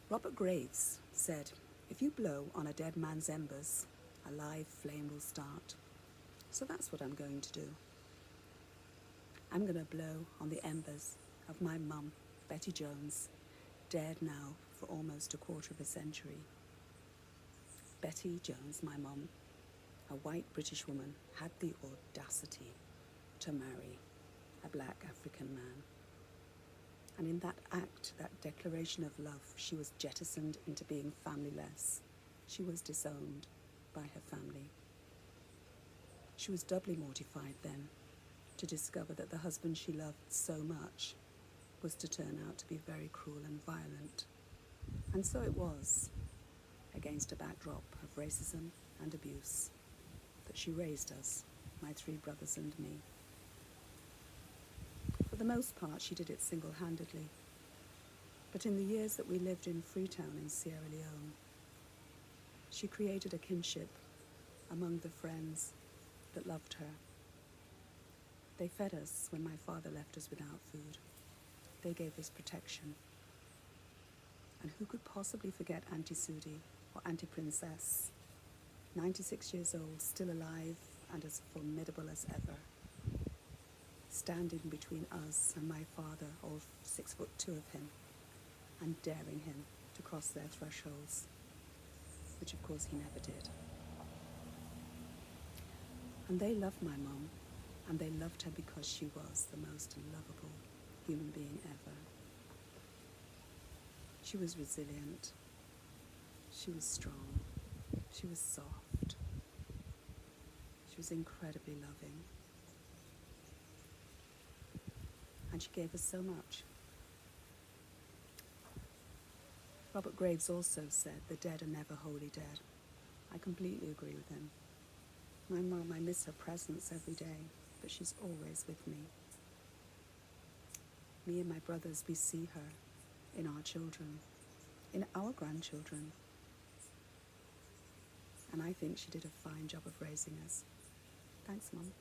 Robert Graves said, "If you blow on a dead man's embers, a live flame will start." So that's what I'm going to do. I'm going to blow on the embers of my mum, Betty Jones, dead now for almost a quarter of a century. Betty Jones, my mum, a white British woman, had the audacity to marry a black African man. And in that act, that declaration of love, she was jettisoned into being familyless. She was disowned by her family. She was doubly mortified then to discover that the husband she loved so much was to turn out to be very cruel and violent. And so it was, against a backdrop of racism and abuse, that she raised us, my 3 brothers and me. For the most part, she did it single-handedly. But in the years that we lived in Freetown in Sierra Leone, she created a kinship among the friends that loved her. They fed us when my father left us without food. They gave us protection. And who could possibly forget Auntie Sudi or Auntie Princess, 96 years old, still alive and as formidable as ever, standing between us and my father, all 6'2" of him, and daring him to cross their thresholds, which of course he never did. And they loved my mum, and they loved her because she was the most lovable human being ever. She was resilient, she was strong, she was soft, she was incredibly loving, and she gave us so much. Robert Graves also said, "The dead are never wholly dead." I completely agree with him. My mum, I miss her presence every day, but she's always with me. Me and my brothers, we see her in our children, in our grandchildren. And I think she did a fine job of raising us. Thanks, Mum.